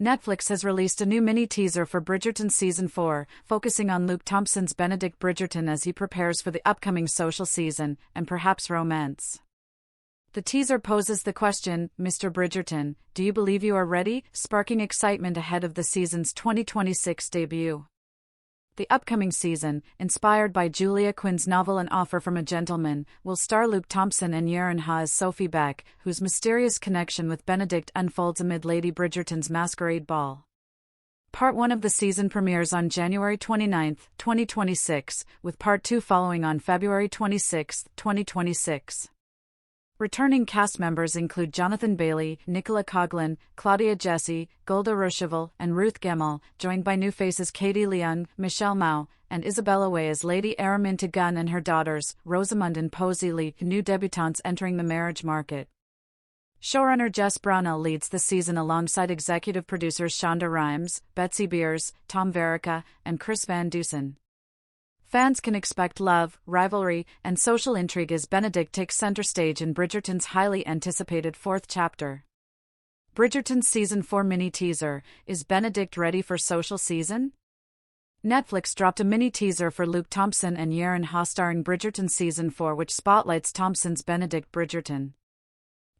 Netflix has released a new mini-teaser for Bridgerton Season 4, focusing on Luke Thompson's Benedict Bridgerton as he prepares for the upcoming social season, and perhaps romance. The teaser poses the question, Mr. Bridgerton, do you believe you are ready?, sparking excitement ahead of the season's 2026 debut. The upcoming season, inspired by Julia Quinn's novel An Offer from a Gentleman, will star Luke Thompson and Yerin Ha as Sophie Beck, whose mysterious connection with Benedict unfolds amid Lady Bridgerton's masquerade ball. Part 1 of the season premieres on January 29, 2026, with Part 2 following on February 26, 2026. Returning cast members include Jonathan Bailey, Nicola Coughlan, Claudia Jessie, Golda Rosheuvel, and Ruth Gemmell, joined by new faces Katie Leung, Michelle Mao, and Isabella Wei as Lady Araminta Gunn and her daughters, Rosamund and Posey Lee, new debutantes entering the marriage market. Showrunner Jess Brownell leads the season alongside executive producers Shonda Rhimes, Betsy Beers, Tom Verica, and Chris Van Dusen. Fans can expect love, rivalry, and social intrigue as Benedict takes center stage in Bridgerton's highly anticipated fourth chapter. Bridgerton Season 4 mini-teaser, is Benedict ready for social season? Netflix dropped a mini-teaser for Luke Thompson and Yerin Ha starring Bridgerton Season 4 which spotlights Thompson's Benedict Bridgerton.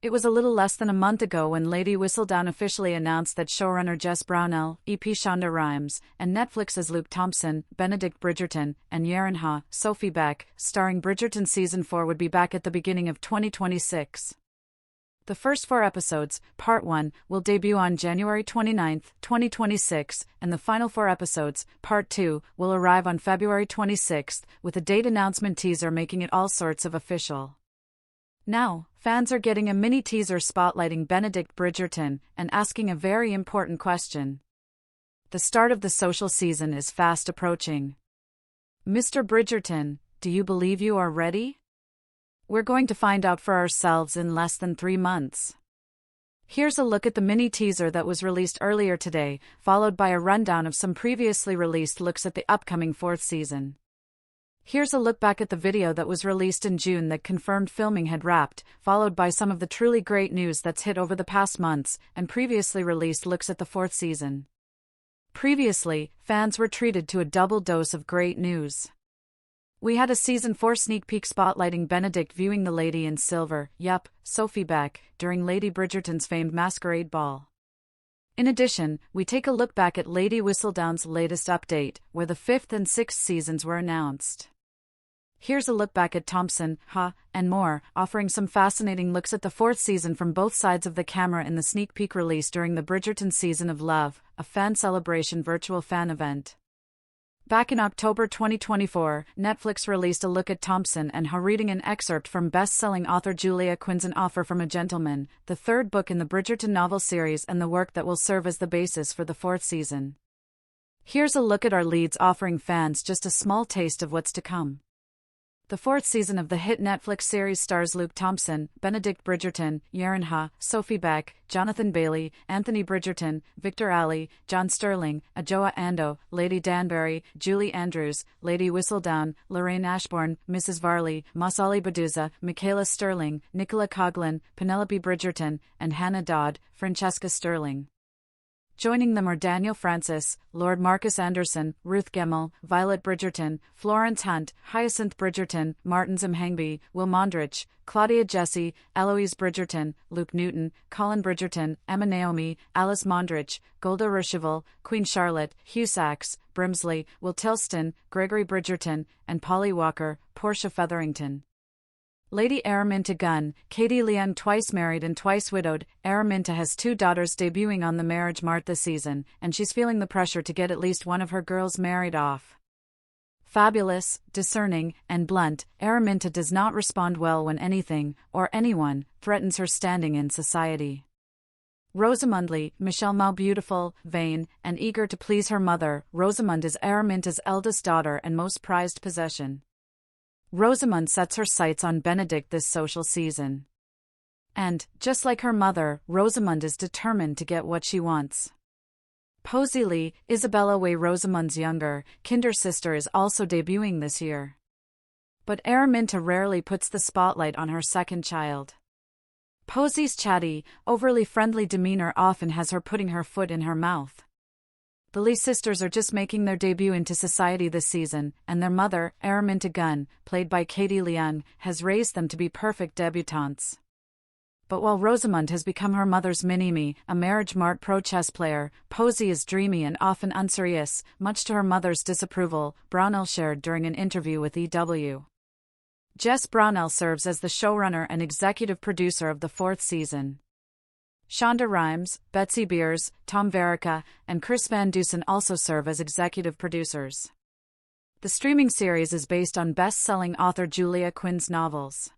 It was a little less than a month ago when Lady Whistledown officially announced that showrunner Jess Brownell, EP Shonda Rhimes, and Netflix's Luke Thompson, Benedict Bridgerton, and Yerin Ha, Sophie Beck, starring Bridgerton Season 4 would be back at the beginning of 2026. The first 4 episodes, Part 1, will debut on January 29, 2026, and the final 4 episodes, Part 2, will arrive on February 26, with a date announcement teaser making it all sorts of official. Now, fans are getting a mini-teaser spotlighting Benedict Bridgerton and asking a very important question. The start of the social season is fast approaching. Mr. Bridgerton, do you believe you are ready? We're going to find out for ourselves in less than 3 months. Here's a look at the mini-teaser that was released earlier today, followed by a rundown of some previously released looks at the upcoming 4th season. Here's a look back at the video that was released in June that confirmed filming had wrapped, followed by some of the truly great news that's hit over the past months, and previously released looks at the 4th season. Previously, fans were treated to a double dose of great news. We had a Season 4 sneak peek spotlighting Benedict viewing the Lady in Silver, Sophie Beck, during Lady Bridgerton's famed masquerade ball. In addition, we take a look back at Lady Whistledown's latest update, where the 5th and 6th seasons were announced. Here's a look back at Thompson, Ha, and more, offering some fascinating looks at the 4th season from both sides of the camera in the sneak peek release during the Bridgerton Season of Love, a fan celebration virtual fan event. Back in October 2024, Netflix released a look at Thompson and Ha reading an excerpt from best-selling author Julia Quinn's An Offer from a Gentleman, the 3rd book in the Bridgerton novel series and the work that will serve as the basis for the 4th season. Here's a look at our leads offering fans just a small taste of what's to come. The 4th season of the hit Netflix series stars Luke Thompson, Benedict Bridgerton, Yerin Ha, Sophie Beck, Jonathan Bailey, Anthony Bridgerton, Victor Ali, John Sterling, Adjoa Andoh, Lady Danbury, Julie Andrews, Lady Whistledown, Lorraine Ashbourne, Mrs. Varley, Masali Baduza, Michaela Sterling, Nicola Coughlan, Penelope Bridgerton, and Hannah Dodd, Francesca Sterling. Joining them are Daniel Francis, Lord Marcus Anderson, Ruth Gemmell, Violet Bridgerton, Florence Hunt, Hyacinth Bridgerton, Martin Zimhangby, Will Mondrich, Claudia Jessie, Eloise Bridgerton, Luke Newton, Colin Bridgerton, Emma Naomi, Alice Mondrich, Golda Rosheuvel, Queen Charlotte, Hugh Sachs, Brimsley, Will Tilston, Gregory Bridgerton, and Polly Walker, Portia Featherington. Lady Araminta Gunn, Katie Leung twice married and twice widowed. Araminta has 2 daughters debuting on the Marriage Mart this season, and she's feeling the pressure to get at least one of her girls married off. Fabulous, discerning, and blunt, Araminta does not respond well when anything, or anyone, threatens her standing in society. Rosamund Lee, Michelle Mao beautiful, vain, and eager to please her mother, Rosamund is Araminta's eldest daughter and most prized possession. Rosamund sets her sights on Benedict this social season. And, just like her mother, Rosamund is determined to get what she wants. Posey Lee, Isabella Wei Rosamund's younger, kinder sister is also debuting this year. But Araminta rarely puts the spotlight on her second child. Posey's chatty, overly friendly demeanor often has her putting her foot in her mouth. The Lee sisters are just making their debut into society this season, and their mother, Araminta Gunn, played by Katie Leung, has raised them to be perfect debutantes. But while Rosamund has become her mother's mini-me, a marriage-marked pro chess player, Posey is dreamy and often unserious, much to her mother's disapproval, Brownell shared during an interview with EW. Jess Brownell serves as the showrunner and executive producer of the 4th season. Shonda Rhimes, Betsy Beers, Tom Verica, and Chris Van Dusen also serve as executive producers. The streaming series is based on best-selling author Julia Quinn's novels.